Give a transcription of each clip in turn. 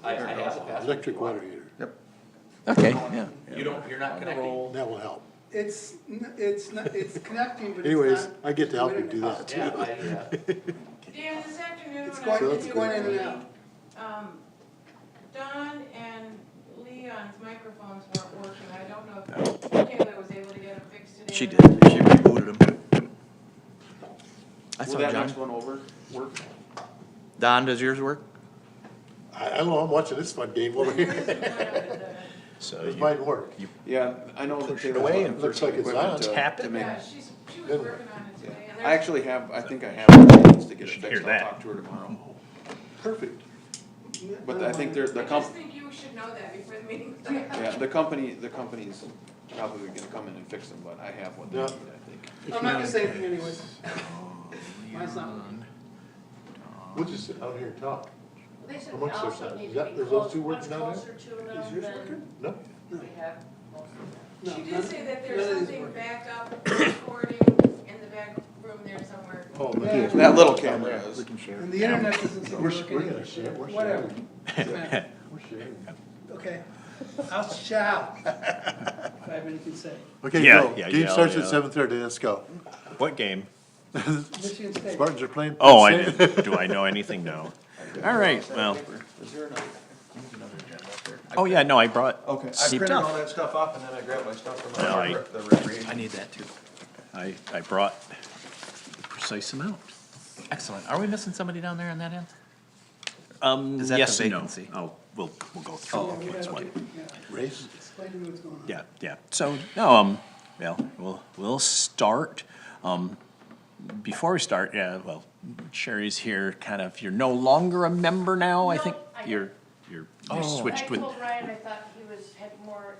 I have a password. Electric water heater. Yep. Okay, yeah. You're not connecting. That will help. It's connecting, but Anyways, it's not. I get to help you do that too. Yeah, Dan, this afternoon, It's when I going- was it's in going your in and meeting, Don and Leon's microphones weren't working. I don't know if Taylor was able to get them fixed today. She or did, not. she rebooted him. I Will saw that next John. one over work? Don, does yours work? I don't know, I'm watching this fun game over here. So It might work. Yeah, I know that Push it Taylor's away looking and for looks like some it's equipment on. to- Tap to it. make- Yeah, she was working on it today. And I there's- actually have, I think I have the means to get it should hear fixed, I'll that. talk to her tomorrow. Perfect. But I think they're, the I just company, think you should know that before the meeting. yeah, the company's probably gonna come in and fix them, but I have what they Yeah. need, I think. I'm not gonna say anything anyways. Mine's not. We'll just sit down here and talk. They said we Amongst also ourselves. need Is to that- be is those close, two much working down there? closer to Is them yours than working? No? we have most of them. No, She did none- say that none there's of these something work. back up recording in the back room there somewhere. Oh, Yeah. That little camera is. We can share. And the internet isn't so We're working gonna either. share, we're Whatever. sharing. We're sharing. Okay. I'll shout. If I have anything to say. Okay, Yeah, go. yeah, Game yeah, starts at yeah. 7:30, let's go. What game? Michigan State. Spartans are playing. Oh, Penn State. do I know anything? No. All right, well, Is there another? oh yeah, no, I brought. Okay, I Steve printed Duff. all that stuff up and then I grabbed my stuff from Well, the recreation. I need that too. I brought the precise amount. Excellent. Are we missing somebody down there on that end? Is that Yes the and no. vacancy? Oh, we'll go through Yeah, we what's gotta what. get- yeah. Race? Explain to me what's going on. Yeah. So, no, well, we'll start. Before we start, yeah, well, Sherry's here, kind of, you're no longer a member now, I No, think? I- You I switched with, told Ryan I thought he had more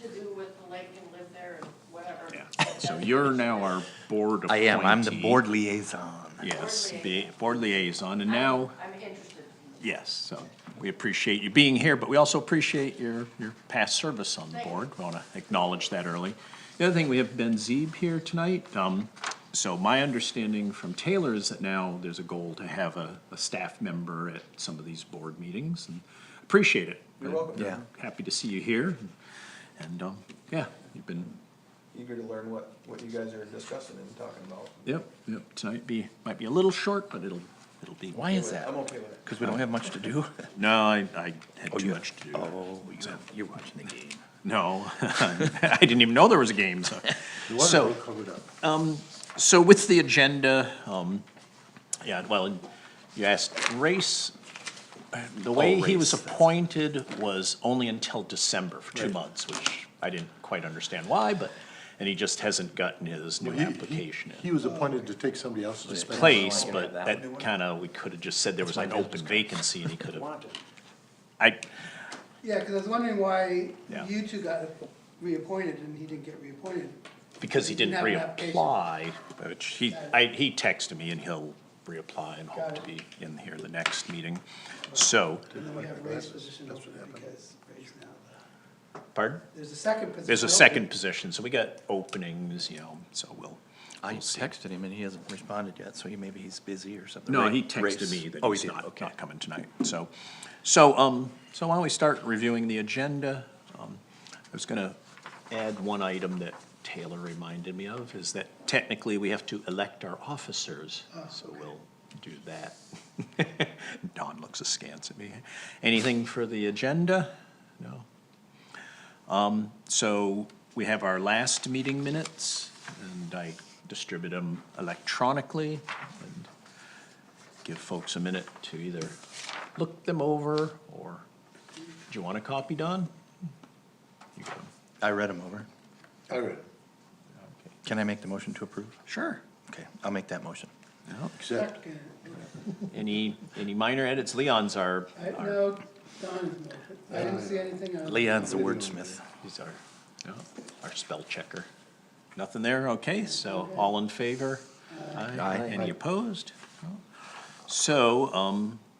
to do with the lake and lived there and whatever. yeah. So you're now our board I appointee. am. I'm the board liaison. Yes, Board the board liaison, and now, I'm interested. yes, so we appreciate you being here, but we also appreciate your past service on the Thank you. board. We want to acknowledge that early. The other thing, we have Ben Zeeb here tonight. So my understanding from Taylor is that now there's a goal to have a staff member at some of these board meetings, and appreciate it. You're welcome. Yeah. Happy to see you here, and, yeah, you've been, Eager to learn what you guys are discussing and talking about. yep, tonight might be a little short, but it'll be. Why is that? I'm okay with it. Because we don't have much to do? No, I had too much to do. Oh, you're watching the game. No, I didn't even know there was a game, so. You want So- to cover it up. So with the agenda, yeah, well, you asked Race, the way he was Race, that's- appointed was only until December for 2 months, which I didn't quite understand why, but, and he just hasn't gotten his new He- application He in was appointed to take somebody else's place. place, but that kinda, we could've just said there was an open vacancy and he could've, I, Yeah, because I was wondering why Yeah. you two got reappointed and he didn't get reappointed. because he didn't Didn't have an application. reapply, which he texted me and he'll reapply and hope to be in here the next meeting. So, And then we have Ray's position open because Ray's now pardon? there's a second position. There's a open. second position, so we got openings, so we'll. I we'll see. texted him and he hasn't responded yet, so maybe he's busy or something. No, Ray- he texted Race. me that Oh, he's he did, not okay. coming tonight, so why don't we start reviewing the agenda? I was gonna add one item that Taylor reminded me of, is that technically we have to elect our officers, so we'll do that. Don looks askance at me. Anything for the agenda? No? So we have our last meeting minutes, and I distribute them electronically, and give folks a minute to either look them over, or, do you want a copy, Don? You can. I read him over. I read it. Can I make the motion to approve? Sure. Okay, I'll make that motion. No. Except, Second. Any minor edits? Leon's our, No, Don, I didn't see anything on. Leon's the wordsmith. he's our spell checker. Nothing there? Okay, so all in favor? Aye. Any opposed? No. So,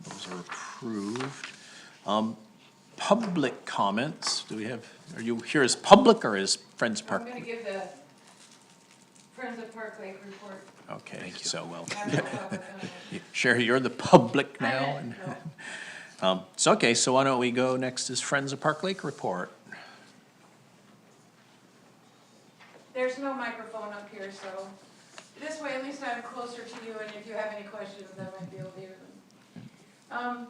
those are approved. Public comments, do we have, are you here as public or as Friends I'm Park? gonna give the Friends of Park Lake report. Okay, so, well, After the public comment. Sherry, you're the public I now, am, and, no. So why don't we go next is Friends of Park Lake report. There's no microphone up here, so this way at least I'm closer to you, and if you have any questions, I might be able to hear them.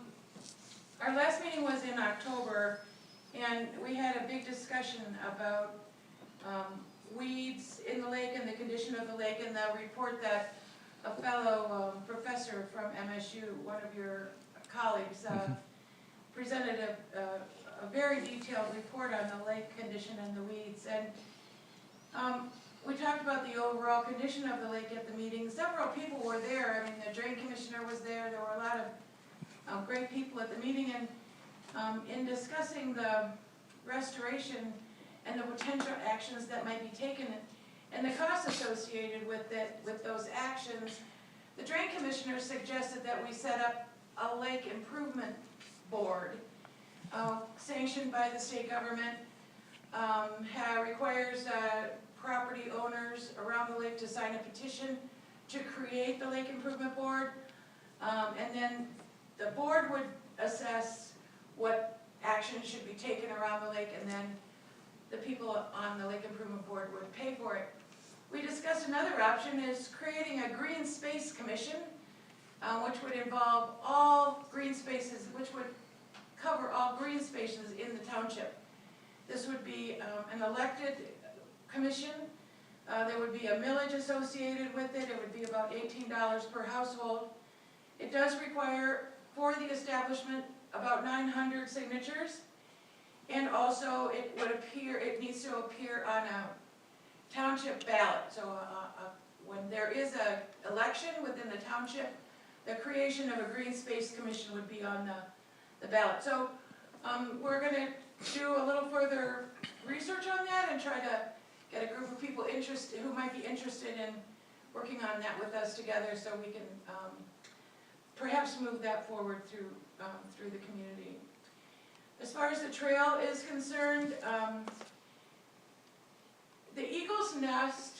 Our last meeting was in October, and we had a big discussion about weeds in the lake and the condition of the lake, and the report that a fellow professor from MSU, one of your colleagues, presented a very detailed report on the lake condition and the weeds. And we talked about the overall condition of the lake at the meeting. Several people were there. I mean, the drain commissioner was there. There were a lot of great people at the meeting. And in discussing the restoration and the potential actions that might be taken and the costs associated with it, with those actions, the drain commissioner suggested that we set up a lake improvement board sanctioned by the state government, requires property owners around the lake to sign a petition to create the lake improvement board, and then the board would assess what action should be taken around the lake, and then the people on the lake improvement board would pay for it. We discussed another option is creating a green space commission, which would involve all green spaces, which would cover all green spaces in the township. This would be an elected commission. There would be a millage associated with it. It would be about $18 per household. It does require, for the establishment, about 900 signatures. And also it needs to appear on a township ballot. So when there is an election within the township, the creation of a green space commission would be on the ballot. So we're going to do a little further research on that and try to get a group of people interested who might be interested in working on that with us together, so we can perhaps move that forward through the community. As far as the trail is concerned, the eagle's nest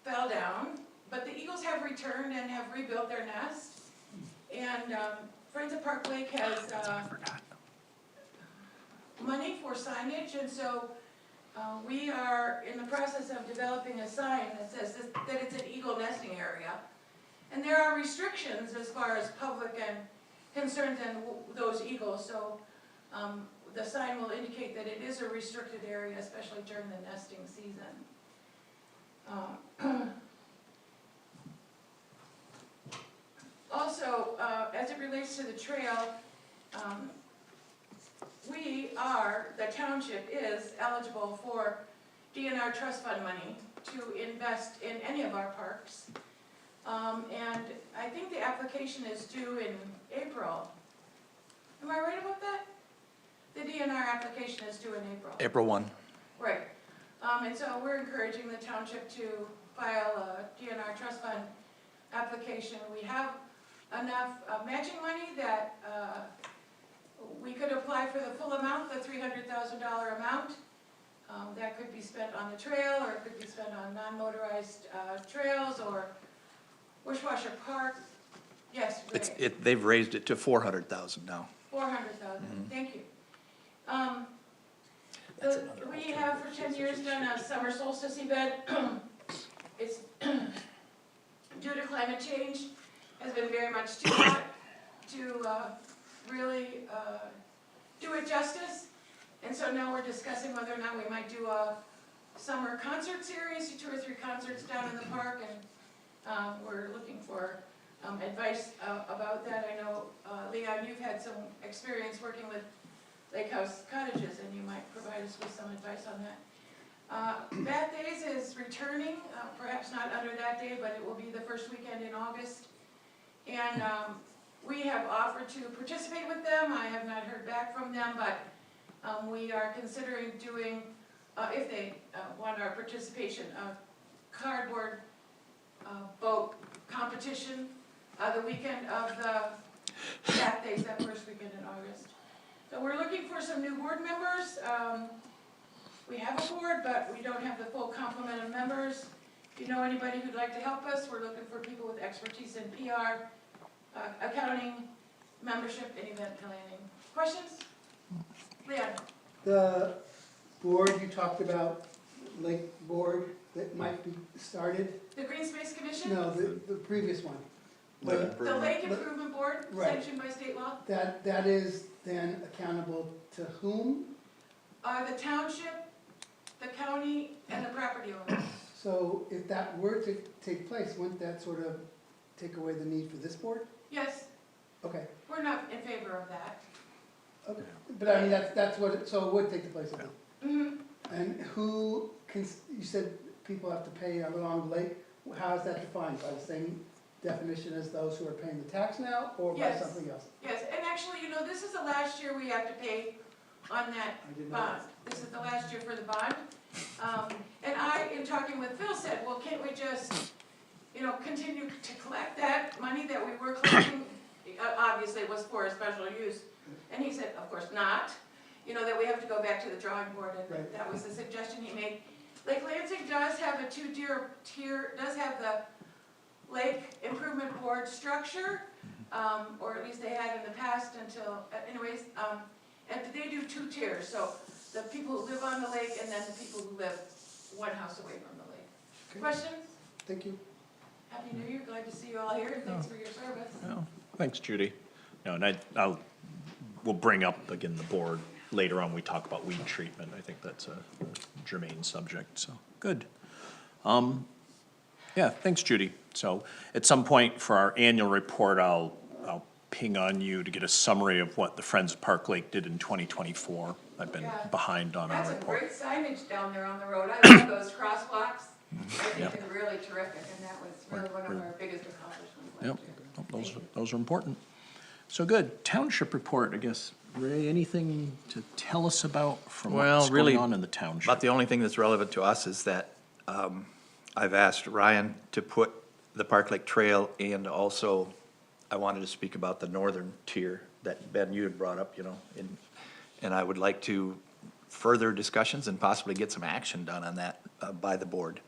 fell down, but the eagles have returned and have rebuilt their nest. And Friends of Park Lake has money for signage, and so we are in the process of developing a sign that says that it's an eagle nesting area. And there are restrictions as far as public and concerns and those eagles, so the sign will indicate that it is a restricted area, especially during the nesting season. Also, as it relates to the trail, the township is eligible for DNR trust fund money to invest in any of our parks. And I think the application is due in April. Am I right about that? The DNR application is due in April. April 1. Right. And so we're encouraging the township to file a DNR trust fund application. We have enough matching money that we could apply for the full amount, the $300,000 amount. That could be spent on the trail, or it could be spent on non-motorized trails, or Wishwasher Park. Yes, Ray. They've raised it to 400,000 now. 400,000, thank you. We have for 10 years done a summer solstice event. It's due to climate change, has been very much too hot to really do it justice. And so now we're discussing whether or not we might do a summer concert series, 2 or 3 concerts down in the park, and we're looking for advice about that. I know, Leon, you've had some experience working with Lake House Cottages, and you might provide us with some advice on that. Bath Days is returning, perhaps not under that day, but it will be the first weekend in August. And we have offered to participate with them. I have not heard back from them, but we are considering doing, if they want our participation, a cardboard boat competition the weekend of the Bath Days, that first weekend in August. So we're looking for some new board members. We have a board, but we don't have the full complement of members. If you know anybody who'd like to help us, we're looking for people with expertise in PR, accounting, membership and event planning. Questions? Leon? The board you talked about, lake board that might be started, The Green Space Commission? no, the previous one. Lake The- The Lake Improvement Board, Right. sanctioned by state law? That is then accountable to whom? The township, the county, and the property owners. So if that were to take place, wouldn't that sort of take away the need for this board? Yes, Okay, we're not in favor of that. okay, but I mean, that's what, so it would take the place of it. Mhm. And who can, you said people have to pay along the lake, how is that defined? By the same definition as those who are paying the tax now, or by Yes. something else? Yes, and actually, this is the last year we have to pay on that I didn't know bond. This is the last year for the bond. And I, in talking with Phil, said, well, can't we just, continue to collect that money that we were collecting? Obviously, it was for a special use. And he said, of course not, that we have to go back to the drawing board, and Right. that was the suggestion he made. Lake Lansing does have a tier, does have the Lake Improvement Board structure, or at least they had in the past until, and they do 2 tiers, so the people who live on the lake and then the people who live one house away from the lake. Okay. Questions? Thank you. Happy New Year, glad to see you all here, and thanks for your service. No, thanks, Judy. No, and we'll bring up again the board later on, we talk about weed treatment. I think that's a germane subject, so, good. Yeah, thanks, Judy. So, at some point for our annual report, I'll ping on you to get a summary of what the Friends of Park Lake did in 2024. I've been Yeah. behind on our That's a report. great signage down there on the road, I love those crosswalks, I think Yep. they're really terrific, and that was really one of our biggest accomplishments last Yep, year. those are important. So good, township report, I guess. Ray, anything to tell us about from Well, what's really, going on in the township? About the only thing that's relevant to us is that, I've asked Ryan to put the Park Lake Trail, and also I wanted to speak about the northern tier that Ben, you had brought up, and I would like to further discussions and possibly get some action done on that, by the board.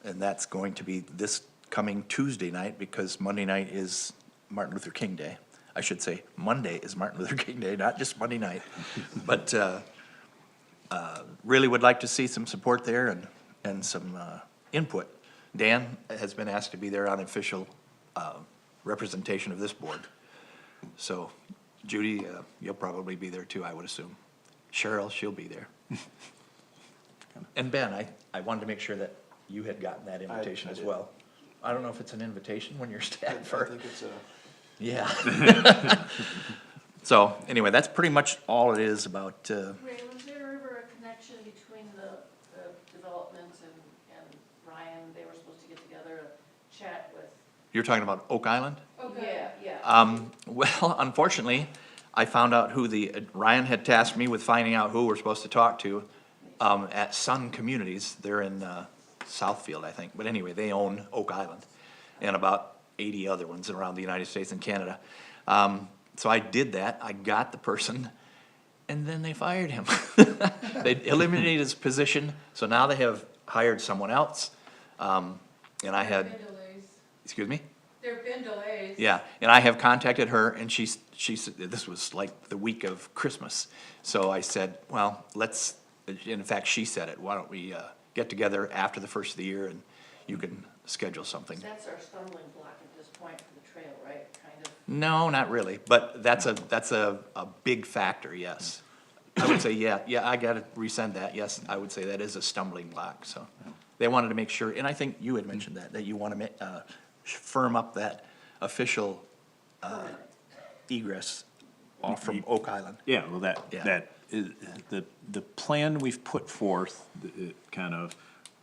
And that's going to be this coming Tuesday night, because Monday night is Martin Luther King Day. I should say, Monday is Martin Luther King Day, not just Monday night. But, really would like to see some support there and some, input. Dan has been asked to be there on official, representation of this board. So, Judy, you'll probably be there too, I would assume. Cheryl, she'll be there. And Ben, I wanted to make sure that you had gotten that invitation I as did. well. I don't know if it's an invitation when you're I Stanford. think it's Yeah. So, anyway, that's pretty much all it is about, Ray, was there ever a connection between the development and Ryan? They were supposed to get together, a chat with. you're talking about Oak Island? Yeah. Well, unfortunately, I found out who Ryan had tasked me with finding out who we're supposed to talk to, at Sun Communities. They're in, Southfield, I think. But anyway, they own Oak Island and about 80 other ones around the United States and Canada. So I did that. I got the person, and then they fired him. They eliminated his position, so now they have hired someone else. And I had, There've been delays. excuse me? There've been delays. Yeah, and I have contacted her, and she said, this was like the week of Christmas. So I said, well, in fact, she said it, why don't we, get together after the first of the year, and you can schedule something. That's our stumbling block at this point for the trail, right? Kind of. No, not really, but that's a big factor, yes. I would say, yeah, I gotta resend that, yes, I would say that is a stumbling block, so. They wanted to make sure, and I think you had mentioned that you wanna firm up that official, egress off from Oak Island. Yeah, well, Yeah. that is, the plan we've put forth, it kind of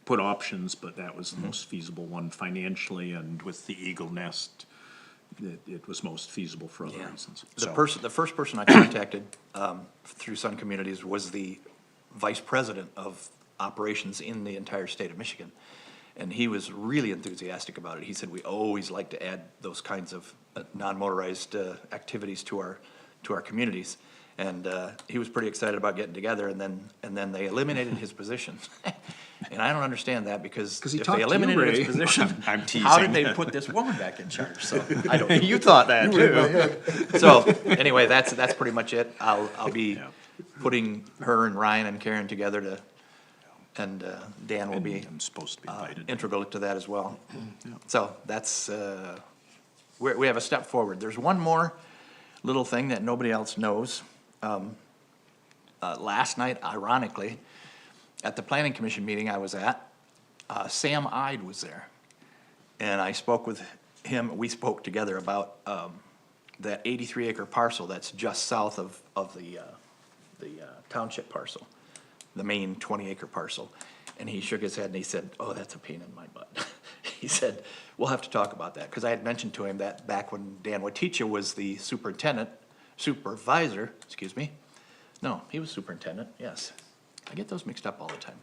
put options, but that was the most feasible one financially, and with the Eagle Nest, it was most feasible for other Yeah. reasons. The So- the first person I contacted, through Sun Communities was the vice president of operations in the entire state of Michigan. And he was really enthusiastic about it. He said, we always like to add those kinds of non-motorized, activities to to our communities. And, he was pretty excited about getting together, and then they eliminated his position. And I don't understand that, because he if talked they to you, eliminated his Ray. position, I'm how did teasing. they put this woman back in charge? So, I don't know. You thought that too. So, anyway, that's pretty much it. I'll be Yeah. putting her and Ryan and Karen together to, and, Dan will be I'm supposed to be invited. integral to that as well. So, that's, we have a step forward. There's one more little thing that nobody else knows. Last night, ironically, at the planning commission meeting I was at, Sam Ide was there. And I spoke with him, we spoke together about, that 83 acre parcel that's just south of the township parcel, the main 20 acre parcel. And he shook his head and he said, oh, that's a pain in my butt. He said, we'll have to talk about that, because I had mentioned to him that back when Dan Waticha was the supervisor, excuse me. No, he was superintendent, yes. I get those mixed up all the time.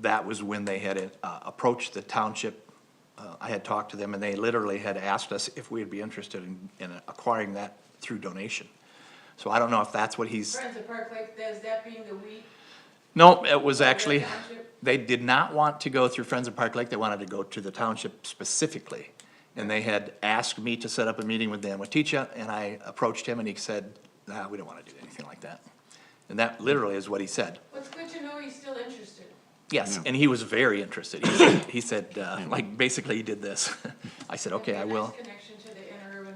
That was when they had approached the township. I had talked to them, and they literally had asked us if we'd be interested in acquiring that through donation. So I don't know if that's what he's, Friends of Park Lake, is that being the wheat? no, it was actually, Township? they did not want to go through Friends of Park Lake, they wanted to go to the township specifically. And they had asked me to set up a meeting with Dan Waticha, and I approached him, and he said, nah, we don't wanna do anything like that. And that literally is what he said. Well, it's good to know he's still interested. Yes, and he was very interested. He said, like, basically he did this. I said, okay, I That'd be a will. nice connection to the interurban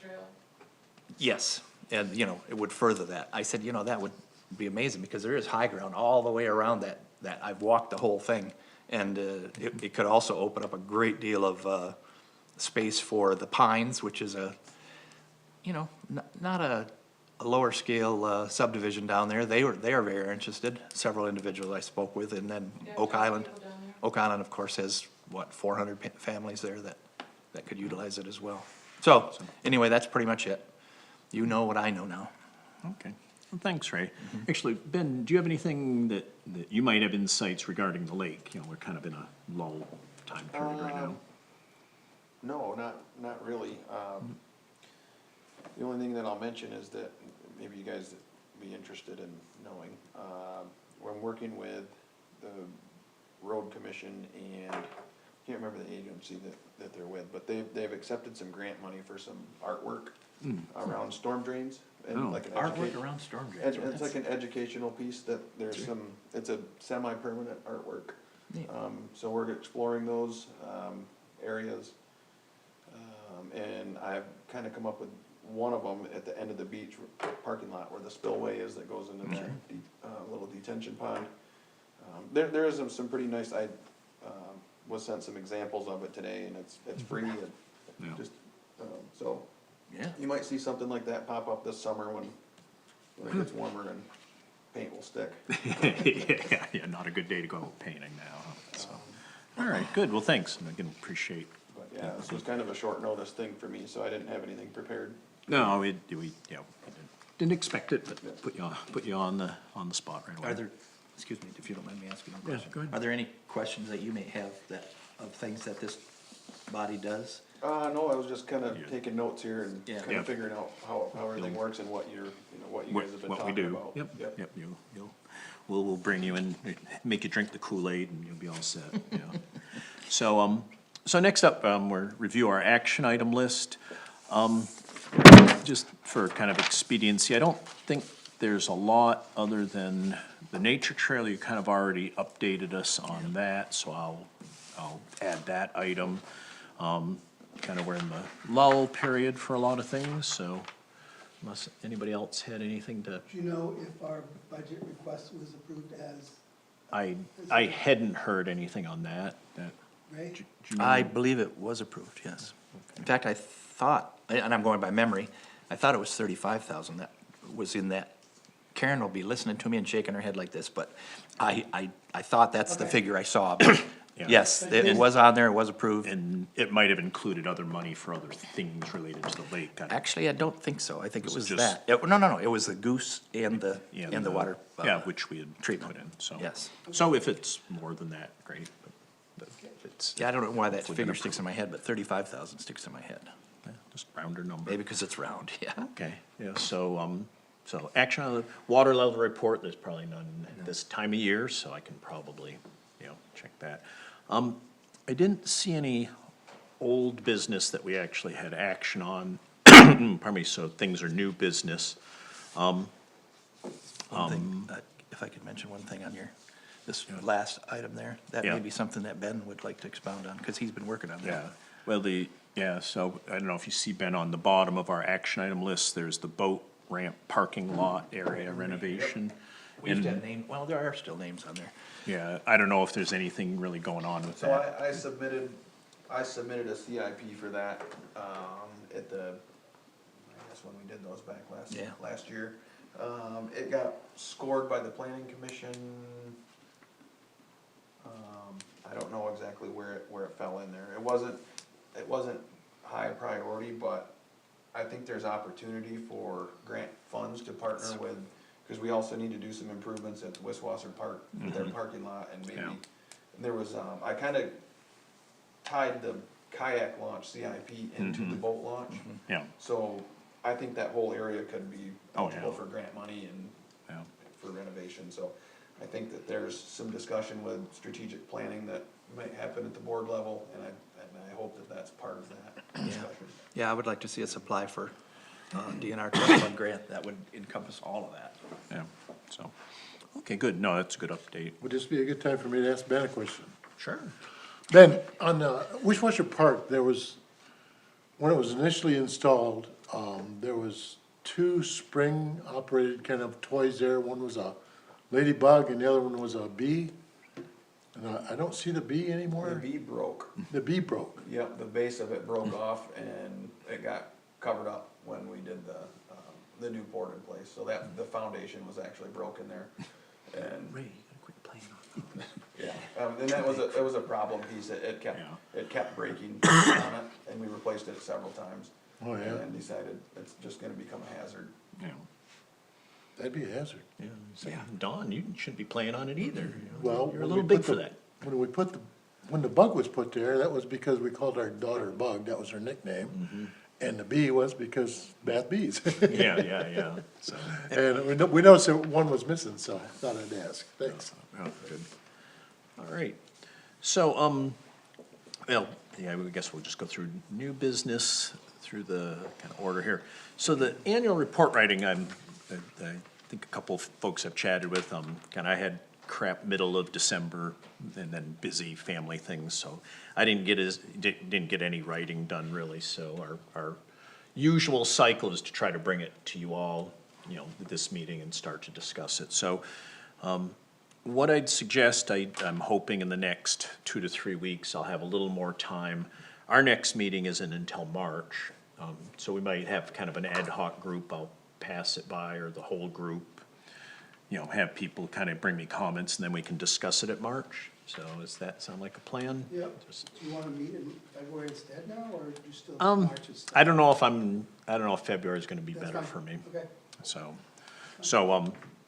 trail. Yes, and, it would further that. I said, that would be amazing, because there is high ground all the way around that I've walked the whole thing. And, it could also open up a great deal of, space for the Pines, which is not a lower scale, subdivision down there. They are very interested, several individuals I spoke with, and then Yeah, Oak talk to Island. people down there. Oak Island, of course, has, 400 families there that could utilize it as well. So, anyway, that's pretty much it. You know what I know now. Okay, well, thanks, Ray. Actually, Ben, do you have anything that you might have insights regarding the lake? We're kind of in a lull time period right now. No, not really. The only thing that I'll mention is that maybe you guys would be interested in knowing. When working with the road commission and, can't remember the agency that they're with, but they've accepted some grant money for some artwork around storm drains. And Oh, like an Artwork around storm drains. It's like an educational piece that there's it's a semi-permanent artwork. Neat. So we're exploring those, areas. And I've kinda come up with one of them at the end of the beach parking lot where the spillway is that goes into that little detention pond. There is some pretty nice, I, was sent some examples of it today, and it's free and Yeah. just, so. Yeah. You might see something like that pop up this summer when it gets warmer and paint will stick. Yeah, not a good day to go painting now, so. All right, good, well, thanks, and I can appreciate. But yeah, this was kind of a short notice thing for me, so I didn't have anything prepared. No, we didn't expect it, but put you on the spot right away. Are there, excuse me, if you don't mind me asking a Yeah, question? go ahead. Are there any questions that you may have of things that this body does? No, I was just kinda Yeah. taking notes here and Yeah. kinda Yep. figuring out how everything works and what what you guys have been What we talking do, about. yep, we'll bring you in, make you drink the Kool-Aid and you'll be all set, yeah. So next up, we'll review our action item list. Just for kind of expediency, I don't think there's a lot other than the nature trail, you kind of already updated us on that, so I'll add that item. Kind of we're in the lull period for a lot of things, so unless anybody else had anything to, Do you know if our budget request was approved as, I hadn't heard anything on that, Ray? do you know? I believe it was approved, yes. In fact, I thought, and I'm going by memory, I thought it was 35,000 that was in that. Karen will be listening to me and shaking her head like this, but I thought that's the Okay. figure I saw. But Yeah. yes, it was on there, it was approved. And it might have included other money for other things related to the lake. Actually, I don't think so. I think it Was it was just- that. No, it was the goose and the water. Yeah, which we had treatment. put in, so. Yes. So if it's more than that, great, but if it's. Yeah, I don't know why that Hopefully figure been sticks in my head, but 35,000 sticks in my head. just rounder number. Maybe because it's round, yeah. Okay, yeah, so action on the water level report, there's probably none this time of year, so I can probably, check that. I didn't see any old business that we actually had action on, pardon me, so things are new business. One thing, if I could mention one thing on this last item there, that Yeah. may be something that Ben would like to expound on, because he's been working on that. Yeah, well, so I don't know if you see, Ben, on the bottom of our action item list, there's the boat ramp parking lot area renovation. We used to have well, there are still names on there. Yeah, I don't know if there's anything really going on with So that. I submitted a CIP for that, at the, I guess when we did those back Yeah. last year. It got scored by the planning commission. I don't know exactly where it fell in there. It wasn't high priority, but I think there's opportunity for grant funds to partner with, cause we also need to do some improvements at Wiswasser Park, with their parking lot, and maybe, Yeah. and there was, I kinda tied the kayak launch CIP into the boat launch. Yeah, So I think that whole area could be Oh, yeah. eligible for grant money and yeah, for renovation, so I think that there's some discussion with strategic planning that might happen at the board level, and I hope that that's part of that discussion. Yeah, I would like to see us apply for DNR trust fund grant, that would encompass all of that. yeah, so, okay, good, no, that's a good update. Would this be a good time for me to ask Ben a question? Sure. Ben, on, Wishwasher Park, there was, when it was initially installed, there was two spring-operated kind of toys there. One was a ladybug and the other one was a bee. And I don't see the bee The anymore. bee broke, The bee broke. yep, the base of it broke off and it got covered up when we did the new board in place, so that, the foundation was actually broken there. And, Ray, you gotta quit playing on. yeah, and that was it was a problem piece, it Yeah. kept breaking on it, and we replaced it several times. Oh, yeah. And decided it's just gonna become a hazard. Yeah, That'd be a hazard. yeah, so, Don, you shouldn't be playing on it either. Well, You're a when little we big put for the- that. When the bug was put there, that was because we called our daughter Bug, that was her nickname. And the bee was because bad bees. Yeah, so, And we noticed that one was missing, so I thought I'd ask. Thanks. oh, good. All right, so, well, yeah, I guess we'll just go through new business through the kind of order here. So the annual report writing, I think a couple of folks have chatted with, kind of I had crap middle of December and then busy family things, so I didn't get any writing done really, so our usual cycle is to try to bring it to you all, at this meeting and start to discuss it. So, what I'd suggest, I'm hoping in the next 2 to 3 weeks, I'll have a little more time. Our next meeting isn't until March, so we might have kind of an ad hoc group, I'll pass it by, or the whole group. Have people kind of bring me comments, and then we can discuss it at March. So does that sound like a plan? Yep. Just- Do you wanna meet in February instead now, or do you still, Um, March is? I don't know if February is gonna be That's better fine. for me. Okay. So,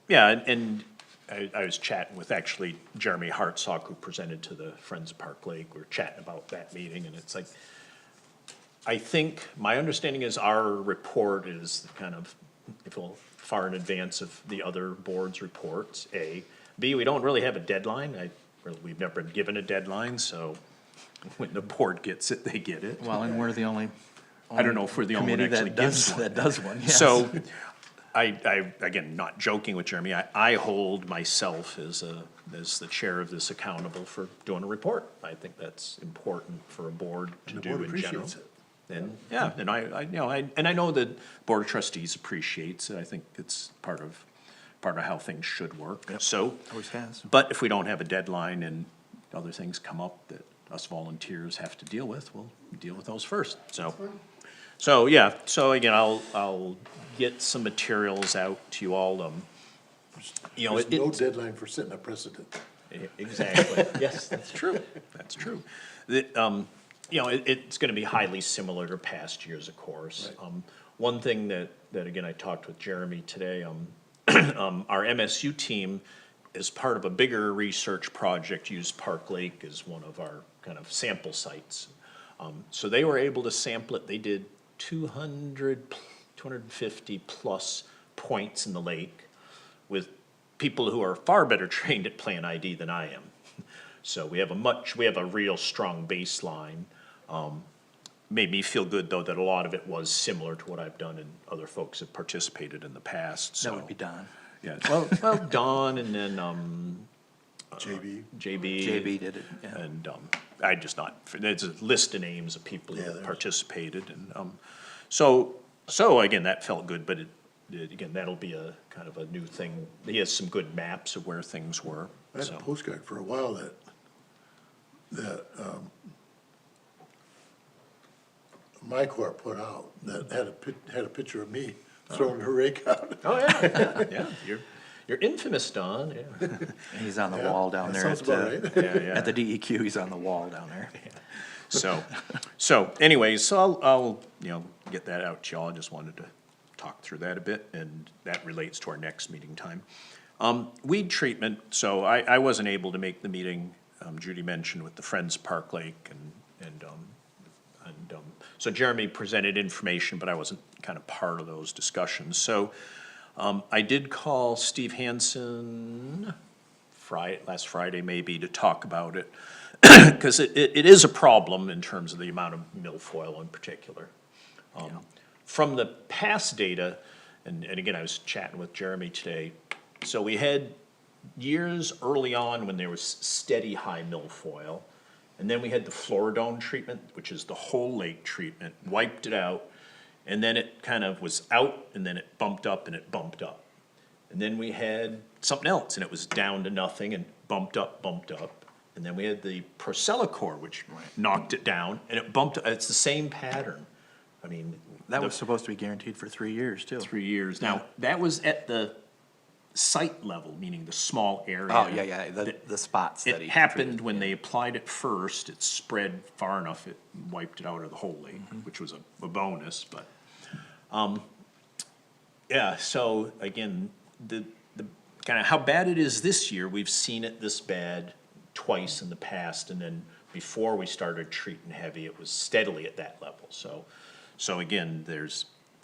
yeah, and I was chatting with actually Jeremy Hartsock, who presented to the Friends of Park Lake. We were chatting about that meeting, and it's like, I think, my understanding is our report is kind of, if well, far in advance of the other board's reports, A. B, we don't really have a deadline. We've never been given a deadline, so when the board gets it, they get it. Well, and we're the only. I don't know if we're the only one committee actually that gives does, one. that does one, yes. So, again, not joking with Jeremy, I hold myself as the chair of this accountable for doing a report. I think that's important for a board to The do board in general. appreciates it. And, yeah, and I know that Board of Trustees appreciates it, I think it's part of how things should work, so. Always has. But if we don't have a deadline and other things come up that us volunteers have to deal with, we'll deal with those first, so. So, yeah, so again, I'll get some materials out to you all, There's no deadline for setting a precedent. Exactly, yes, that's true, that's true. It's gonna be highly similar to past years, of course. One thing that again, I talked with Jeremy today, our MSU team, as part of a bigger research project, used Park Lake as one of our kind of sample sites. So they were able to sample it, they did 250 plus points in the lake with people who are far better trained at Plan ID than I am. So we have a real strong baseline. Made me feel good, though, that a lot of it was similar to what I've done and other folks have participated in the past, so. That would be Don. Yeah, well, Don and then, JB. JB. did it, yeah. And, I just not, there's a list of names of people Yeah, who there's- participated, and, so again, that felt good, but again, that'll be a kind of a new thing. He has some good maps of where things were, I had so. a postcard for a while that MyCorp put out that had a picture of me throwing a rake out. Oh, yeah, yeah, you're infamous, Don, yeah. He's on the Yeah, wall down that there sounds at, about right. Yeah, yeah. at the DEQ, he's on the wall down there. So anyways, so I'll, get that out to y'all, I just wanted to talk through that a bit, and that relates to our next meeting time. Weed treatment, so I wasn't able to make the meeting, Judy mentioned with the Friends Park Lake, and so Jeremy presented information, but I wasn't kind of part of those discussions, so, I did call Steve Hansen last Friday maybe, to talk about it, because it is a problem in terms of the amount of milfoil in particular. From the past data, and again, I was chatting with Jeremy today, so we had years early on when there was steady high milfoil, and then we had the Floridone treatment, which is the whole lake treatment, wiped it out, and then it kind of was out, and then it bumped up, and it bumped up. And then we had something else, and it was down to nothing, and bumped up, and then we had the Procellacor, which knocked it down, and it bumped, it's the same pattern. I mean. That the was supposed to be guaranteed for 3 years, too. 3 years. Now, that was at the site level, meaning the small area. Oh, yeah, the spots that It he happened treated, when yeah. they applied it first, it spread far enough, it wiped it out of the whole lake, which was a bonus, but, yeah, so again, the kind of how bad it is this year, we've seen it this bad twice in the past, and then before we started treating heavy, it was steadily at that level, so again,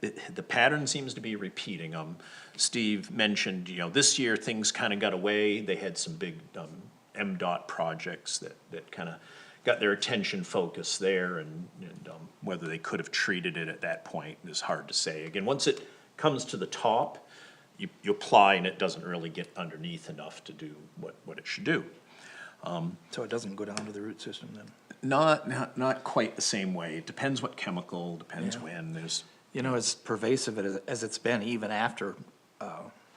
the pattern seems to be repeating. Steve mentioned, this year things kind of got away. They had some big MDOT projects that kind of got their attention focused there, and whether they could have treated it at that point is hard to say. Again, once it comes to the top, you apply and it doesn't really get underneath enough to do what it should do. So it doesn't go down to the root system then? Not quite the same way. It depends what chemical, depends Yeah. when, there's. You know, as pervasive as it's been, even after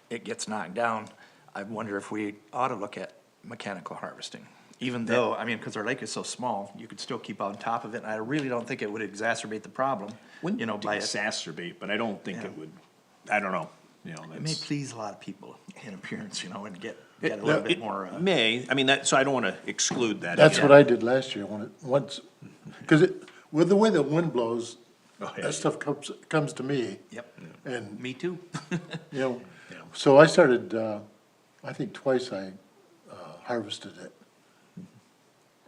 it gets knocked down, I wonder if we ought to look at mechanical harvesting. Even though, I mean, because our lake is so small, you could still keep on top of it, and I really don't think it would exacerbate the problem, you know, by it. Exacerbate, but I don't think Yeah. it would, I don't know, It may that's. please a lot of people in appearance, and get a little bit more, It may, I mean, so I don't wanna exclude that. That's again. what I did last year because with the way the wind blows, Oh, yeah. that stuff comes to me. yep, And, me too. you Yeah. know, so I started, I think twice I harvested it.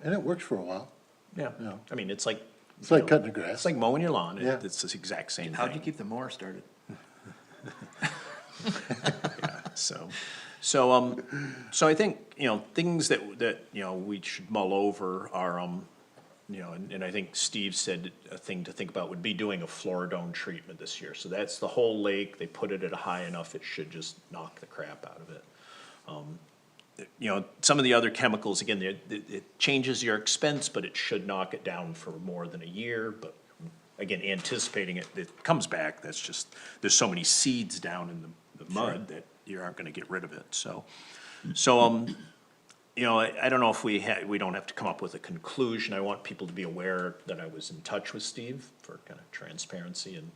And it works for a while. Yeah, Yeah. I mean, it's like. It's like you know, cutting the grass. It's like mowing your lawn, Yeah. it's the exact same thing. How'd you keep the mower started? So I think, things that, we should mull over are, and I think Steve said a thing to think about would be doing a Floridone treatment this year. So that's the whole lake, they put it at a high enough, it should just knock the crap out of it. Some of the other chemicals, again, it changes your expense, but it should knock it down for more than a year, but again, anticipating it comes back, that's just, there's so many seeds down in the mud that you aren't gonna get rid of it, so, I don't know if we don't have to come up with a conclusion, I want people to be aware that I was in touch with Steve for kind of transparency, and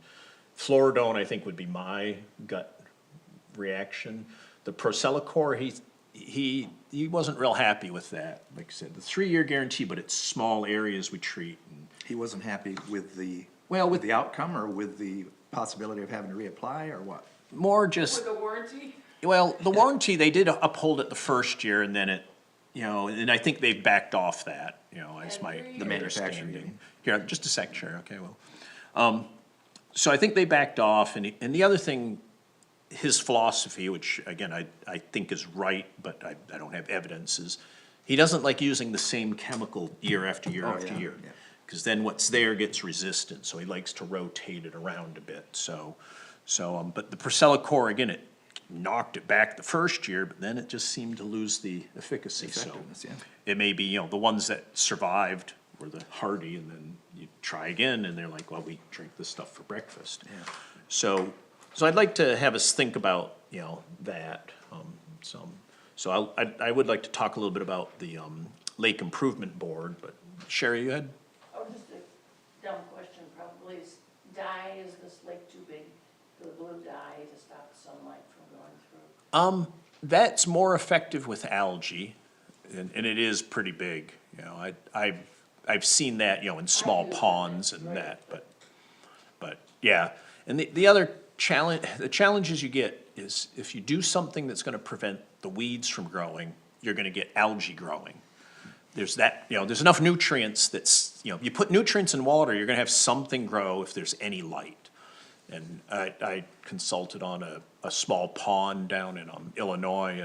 Floridone, I think, would be my gut reaction. The Procellacor, he wasn't real happy with that, like I said, the 3-year guarantee, but it's small areas we treat, and He wasn't happy with the, Well, with- with the outcome, or with the possibility of having to reapply, or what? more just. With the warranty? Well, the warranty, they did uphold it the first year, and then it, and I think they've backed off that, is And my the manufacturer understanding. did. Here, just a sec, Chair, okay, well. so I think they backed off, and the other thing, his philosophy, which again, I think is right, but I don't have evidence, is he doesn't like using the same chemical year after year Oh, after yeah, year. yeah. Cause then what's there gets resistant, so he likes to rotate it around a bit, but the Priscilla core, again, it knocked it back the first year, but then it just seemed to lose the efficacy, so. Effectiveness, yeah. It may be, the ones that survived were the hardy, and then you try again, and they're like, well, we drink this stuff for breakfast. So I'd like to have us think about, that, so I would like to talk a little bit about the, Lake Improvement Board, but Sherry, you had? Oh, just a dumb question probably, is this lake too big for the blue dye to stop the sunlight from going through? That's more effective with algae, and it is pretty big, I've seen that, in small ponds and that, but, yeah. And the other the challenges you get is if you do something that's gonna prevent the weeds from growing, you're gonna get algae growing. There's that, there's enough nutrients that's, you put nutrients in water, you're gonna have something grow if there's any light. And I consulted on a small pond down in Illinois,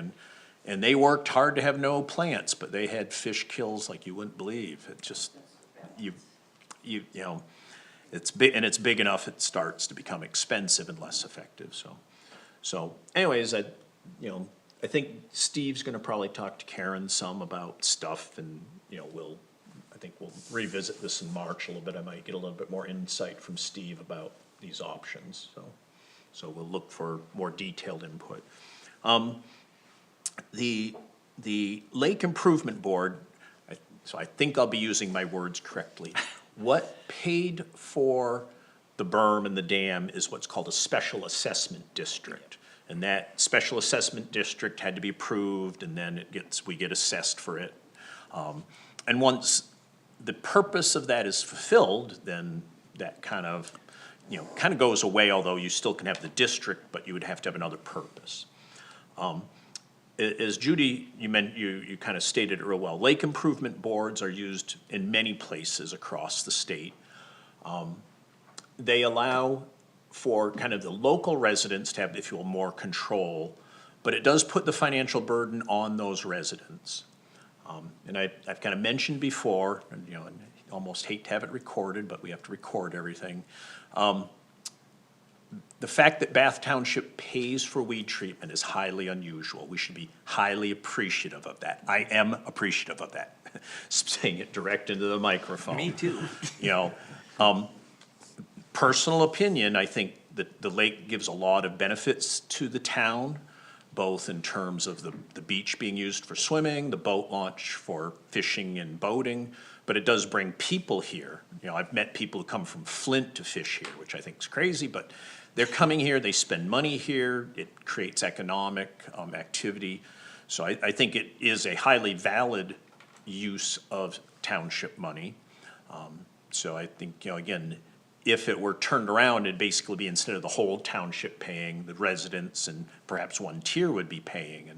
and they worked hard to have no plants, but they had fish kills like you wouldn't believe. It just, it's big, and it's big enough, it starts to become expensive and less effective, so anyways, I think Steve's gonna probably talk to Karen some about stuff, and, I think we'll revisit this in March a little bit. I might get a little bit more insight from Steve about these options, so we'll look for more detailed input. The Lake Improvement Board, so I think I'll be using my words correctly. What paid for the berm and the dam is what's called a special assessment district. And that special assessment district had to be approved, and then we get assessed for it. And once the purpose of that is fulfilled, then that kind of goes away, although you still can have the district, but you would have to have another purpose. As Judy, you kind of stated it real well, lake improvement boards are used in many places across the state. They allow for kind of the local residents to have, if you will, more control, but it does put the financial burden on those residents. And I've kind of mentioned before, and and I almost hate to have it recorded, but we have to record everything. The fact that Bath Township pays for weed treatment is highly unusual. We should be highly appreciative of that. I am appreciative of that, saying it direct into the microphone. Me too. Personal opinion, I think that the lake gives a lot of benefits to the town, both in terms of the beach being used for swimming, the boat launch for fishing and boating, but it does bring people here. I've met people who come from Flint to fish here, which I think is crazy, but they're coming here, they spend money here, it creates economic activity. So I think it is a highly valid use of township money. So I think, again, if it were turned around, it'd basically be instead of the whole township paying, the residents and perhaps one tier would be paying.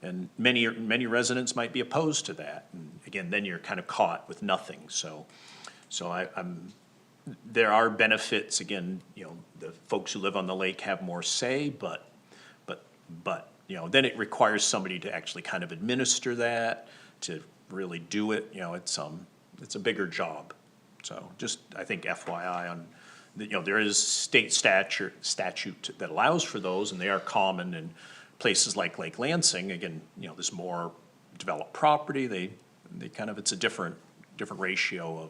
And many residents might be opposed to that. And again, then you're kind of caught with nothing. So there are benefits, again, the folks who live on the lake have more say, but then it requires somebody to actually kind of administer that, to really do it, it's a bigger job. So just, I think FYI on, there is state statute that allows for those, and they are common in places like Lake Lansing. Again, there's more developed property, they kind of, it's a different ratio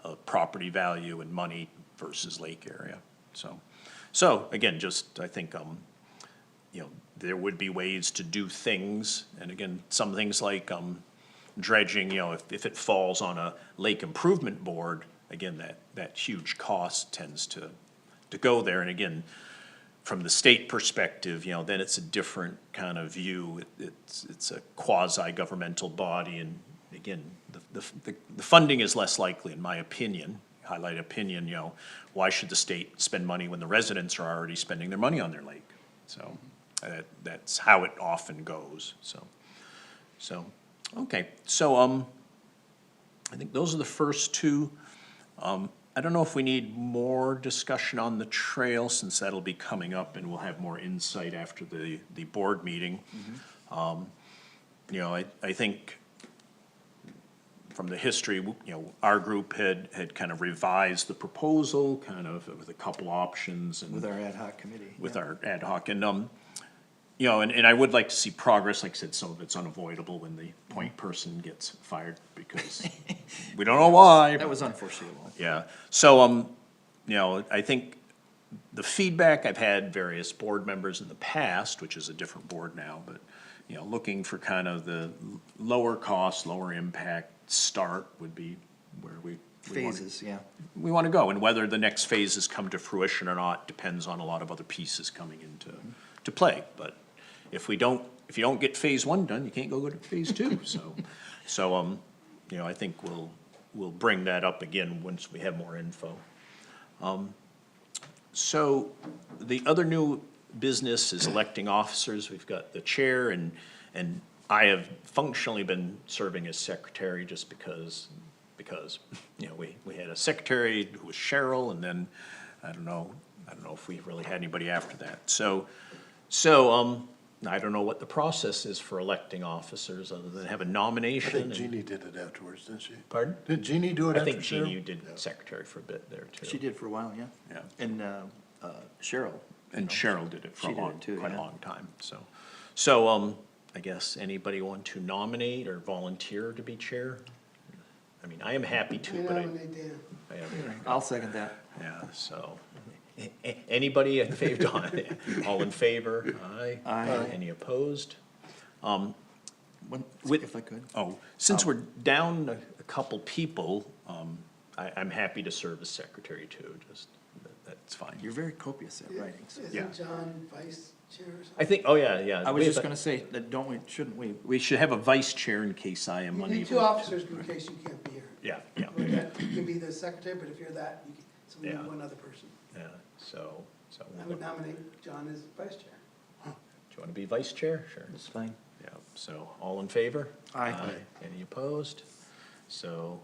of property value and money versus lake area. So again, just, I think, there would be ways to do things, and again, some things like, dredging, if it falls on a lake improvement board, again, that huge cost tends to go there. And again, from the state perspective, then it's a different kind of view. It's a quasi-governmental body, and again, the funding is less likely, in my opinion, highlight opinion, why should the state spend money when the residents are already spending their money on their lake? So, that's how it often goes, okay, so, I think those are the first two. I don't know if we need more discussion on the trail, since that'll be coming up and we'll have more insight after the board meeting. You know, I think from the history, you know, our group had kind of revised the proposal, kind of with a couple options and. With our ad hoc committee. With our ad hoc, and, you know, and I would like to see progress, like I said, some of it's unavoidable when the point person gets fired, because we don't know why. That was unforeseeable. Yeah, so, you know, I think the feedback I've had various board members in the past, which is a different board now, but, you know, looking for kind of the lower cost, lower impact start would be where we wanna- Phases, yeah. we wanna go, and whether the next phases come to fruition or not depends on a lot of other pieces coming into, to play, but if you don't get phase one done, you can't go to phase two, so, you know, I think we'll bring that up again once we have more info. So, the other new business is electing officers. We've got the chair, and I have functionally been serving as secretary just because, you know, we had a secretary who was Cheryl, and then, I don't know if we really had anybody after that. So, I don't know what the process is for electing officers, other than have a I nomination. think and- Jeannie did it afterwards, didn't she? Pardon? Did Jeannie do it I after think Cheryl? Jeannie, you did secretary for a bit there too. She did for a while, yeah. Yeah. And, Cheryl. And Cheryl did it for She a did long, it too, quite a yeah. long time, so, I guess anybody want to nominate or volunteer to be chair? I mean, I am happy to, I but nominate Dan. I am, I'll second that. yeah, so. Anybody in favor, all in favor? Aye. Aye. Any opposed? One, With- if I could. Oh, since we're down a couple people, I'm happy to serve as secretary too, just, that's fine. You're very copious at writings. Yeah. Isn't John vice chair or something? I think, oh, yeah. I was We just have a- gonna say, that don't we, shouldn't we? We should have a vice chair in case I am You unable. need two officers in case you can't be here. Yeah, But that- You can be the secretary, but if you're that, you can, so we need Yeah. one other person. yeah, so, I would nominate John as vice chair. do you wanna be vice chair? Sure. That's fine. Yeah, so, all in favor? Aye. Any opposed? So.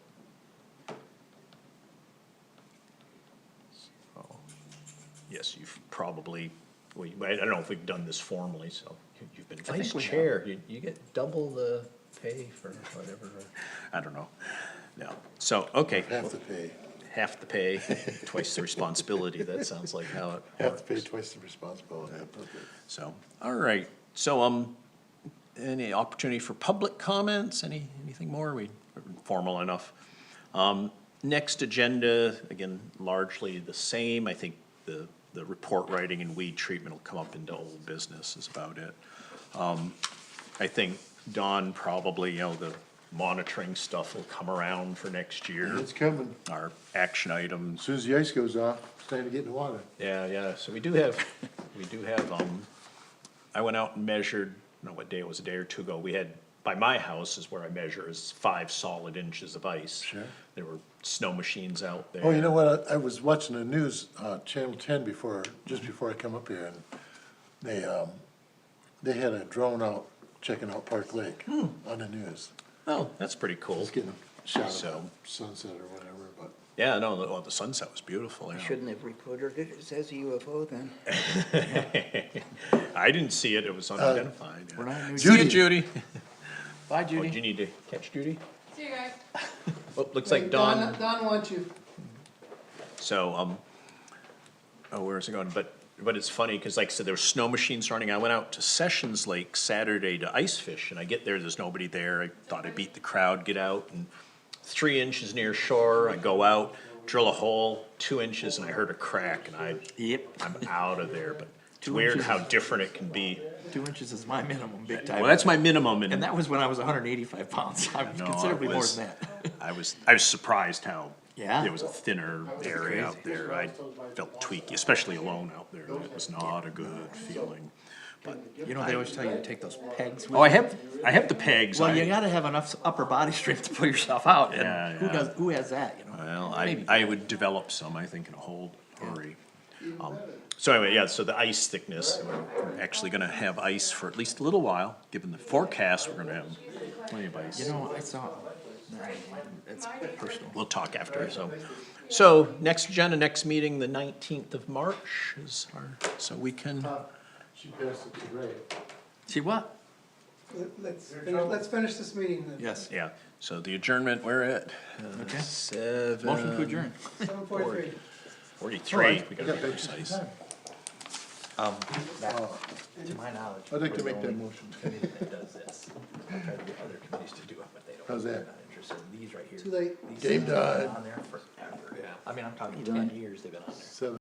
Yes, you've probably, I don't know if we've done this formally, so you've been think vice we have. chair, you get double the pay for whatever, I don't know. No, so, okay. Half the pay, Half the pay, twice the responsibility, that sounds like how it half works. the pay, twice the responsibility. So, all right, so, any opportunity for public comments, anything more, we're formal enough? Next agenda, again, largely the same, I think the report writing and weed treatment will come up into old business is about it. I think Don probably, you know, the monitoring stuff will come around for next year, It's coming. our action items. As soon as the ice goes off, it's time to get in the water. Yeah, so we do have, I went out and measured, I don't know what day it was, a day or two ago, we had, by my house is where I measure, is 5 solid inches of ice. Sure. There were snow machines out there. Oh, you know what, I was watching the news, Channel 10 just before I come up here, and they had a drone out checking out Park Lake on the news. Oh, that's pretty cool. Just getting a shot of So- the sunset or whatever, but. Yeah, no, the sunset was beautiful, yeah. Shouldn't have reported it as a UFO then. I didn't see it, it was unidentified. yeah. We're not in New See you, Judy. Judy. Bye, Oh, do you Judy. need to catch Judy? See you guys. Oh, looks like Don. Don wants you. So, oh, where is it going? But it's funny, cause like I said, there were snow machines running. I went out to Sessions Lake Saturday to ice fish, and I get there, there's nobody there. I thought I'd beat the crowd, get out, and 3 inches near shore, I go out, drill a hole, 2 inches, and I heard a crack, and Yep, I'm out of there, but it's 2 weird inches. how different it can be. 2 inches is my minimum, big time. Well, that's my minimum, And that was when I was 185 pounds. I'm No, considerably it more was- than that. I was surprised how Yeah? there was a thinner area out there. I felt tweaky, especially alone out there. It was not a good feeling. You know, they always tell you to take those pegs with Oh, I you. have the pegs. Well, I- you gotta have enough upper body strength to pull yourself out. and Yeah, Who yeah. who has that, you know? Well, Maybe. I would develop some, I think, in a whole hurry. So anyway, yeah, so the ice thickness, we're actually gonna have ice for at least a little while. Given the forecast, we're gonna have plenty of ice. You know, I saw It's personal. We'll talk after, so. So, next agenda, next meeting, the 19th of March is our, so we can, She passed it to Ray. See what? Let's finish this meeting then. Yes. yeah, so the adjournment, we're at Okay. 7:43. Motion to adjourn. 7:43. We I gotta be got that precise. time. To my knowledge. I'd like to make that motion. Committee that does this. I've tried to get other committees to do it, but they don't. How's that? They're not interested. These right here. Too late. These Game things have been time. On there forever. I mean, I'm talking 10 years they've been on there. 7.